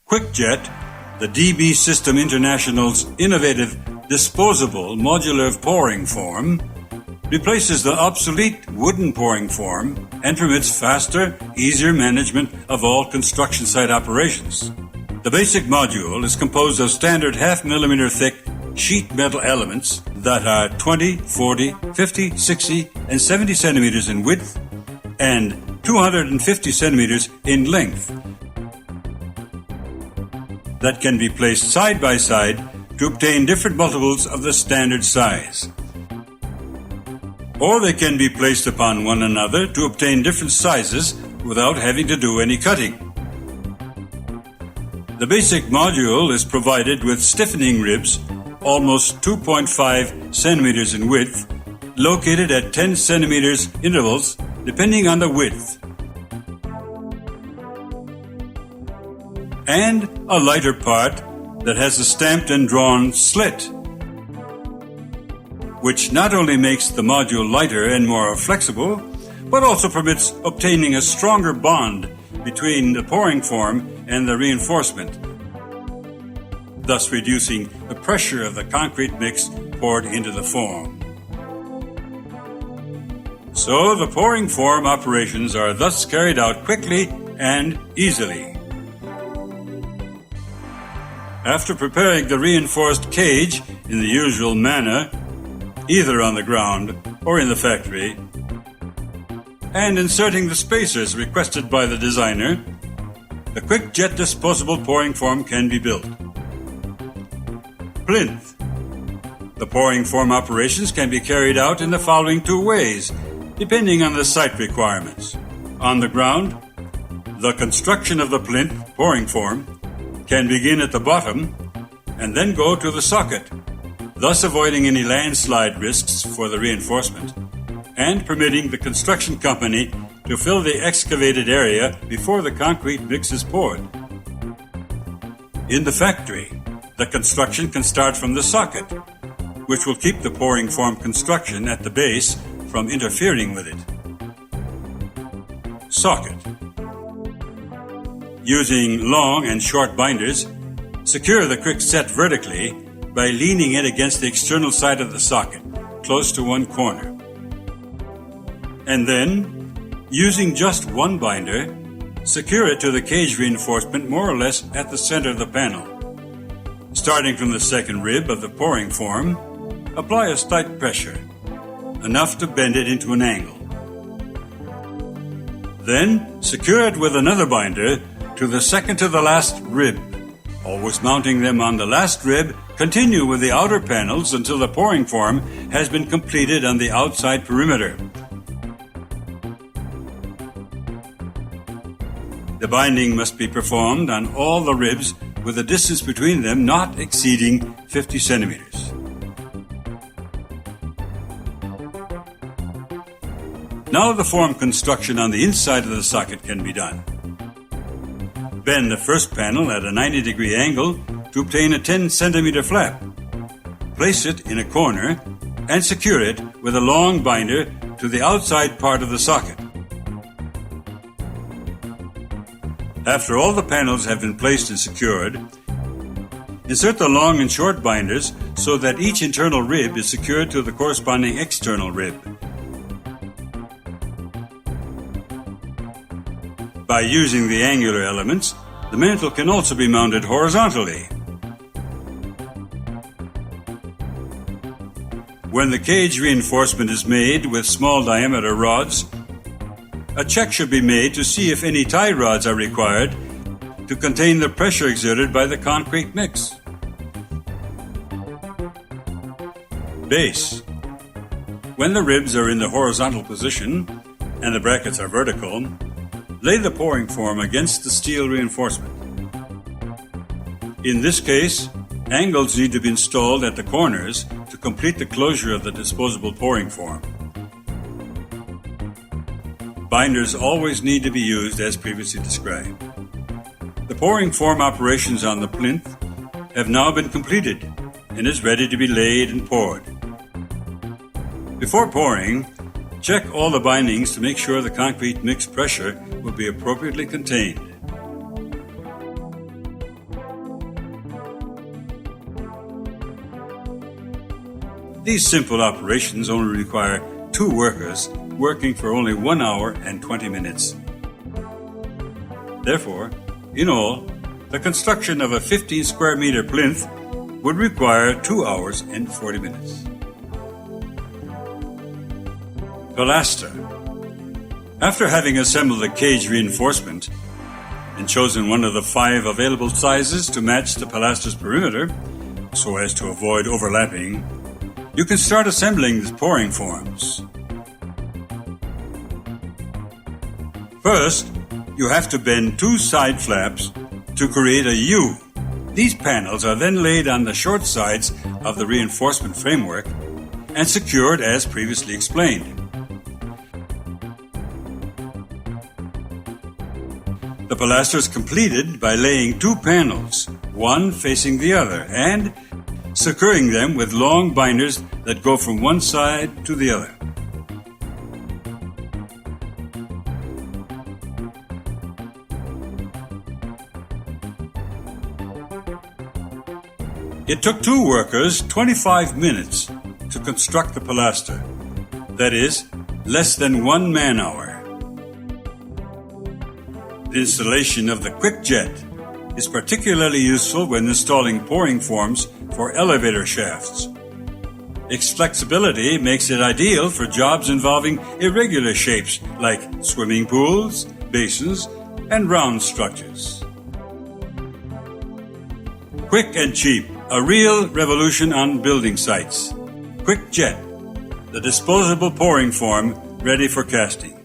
Quickjet, the DB System International's innovative disposable modular pouring form, replaces the obsolete wooden pouring form and permits faster, easier management of all construction site operations. The basic module is composed of standard half-millimeter thick sheet metal elements that are 20, 40, 50, 60, and 70 centimeters in width and 250 centimeters in length that can be placed side by side to obtain different multiples of the standard size. Or they can be placed upon one another to obtain different sizes without having to do any cutting. The basic module is provided with stiffening ribs almost 2.5 centimeters in width, located at 10 centimeters intervals depending on the width, and a lighter part that has a stamped and drawn slit, which not only makes the module lighter and more flexible, but also permits obtaining a stronger bond between the pouring form and the reinforcement, thus reducing the pressure of the concrete mix poured into the form. So the pouring form operations are thus carried out quickly and easily. After preparing the reinforced cage in the usual manner, either on the ground or in the factory, and inserting the spacers requested by the designer, the Quickjet disposable pouring form can be built. Plinth. The pouring form operations can be carried out in the following two ways, depending on the site requirements. On the ground, the construction of the plinth pouring form can begin at the bottom and then go to the socket, thus avoiding any landslide risks for the reinforcement and permitting the construction company to fill the excavated area before the concrete mix is poured. In the factory, the construction can start from the socket, which will keep the pouring form construction at the base from interfering with it. Socket. Using long and short binders, secure the Quickset vertically by leaning it against the external side of the socket, close to one corner. And then, using just one binder, secure it to the cage reinforcement more or less at the center of the panel. Starting from the second rib of the pouring form, apply a slight pressure, enough to bend it into an angle. Then, secure it with another binder to the second to the last rib. Always mounting them on the last rib, continue with the outer panels until the pouring form has been completed on the outside perimeter. The binding must be performed on all the ribs with a distance between them not exceeding 50 centimeters. Now the form construction on the inside of the socket can be done. Bend the first panel at a 90-degree angle to obtain a 10 centimeter flap. Place it in a corner and secure it with a long binder to the outside part of the socket. After all the panels have been placed and secured, insert the long and short binders so that each internal rib is secured to the corresponding external rib. By using the angular elements, the mantle can also be mounted horizontally. When the cage reinforcement is made with small diameter rods, a check should be made to see if any tie rods are required to contain the pressure exerted by the concrete mix. Base. When the ribs are in the horizontal position and the brackets are vertical, lay the pouring form against the steel reinforcement. In this case, angles need to be installed at the corners to complete the closure of the disposable pouring form. Binders always need to be used as previously described. The pouring form operations on the plinth have now been completed and is ready to be laid and poured. Before pouring, check all the bindings to make sure the concrete mix pressure will be appropriately contained. These simple operations only require 2 workers working for only 1 hour and 20 minutes. Therefore, in all, the construction of a 15 square meter plinth would require 2 hours and 40 minutes. Pilaster. After having assembled the cage reinforcement and chosen one of the 5 available sizes to match the pilaster's perimeter, so as to avoid overlapping, you can start assembling the pouring forms. First, you have to bend 2 side flaps to create a U. These panels are then laid on the short sides of the reinforcement framework and secured as previously explained. The pilaster is completed by laying 2 panels, one facing the other, and securing them with long binders that go from one side to the other. It took 2 workers 25 minutes to construct the pilaster. That is, less than 1 man-hour. The installation of the Quickjet is particularly useful when installing pouring forms for elevator shafts. Its flexibility makes it ideal for jobs involving irregular shapes like swimming pools, basins, and round structures. Quick and cheap, a real revolution on building sites. Quickjet, the disposable pouring form ready for casting.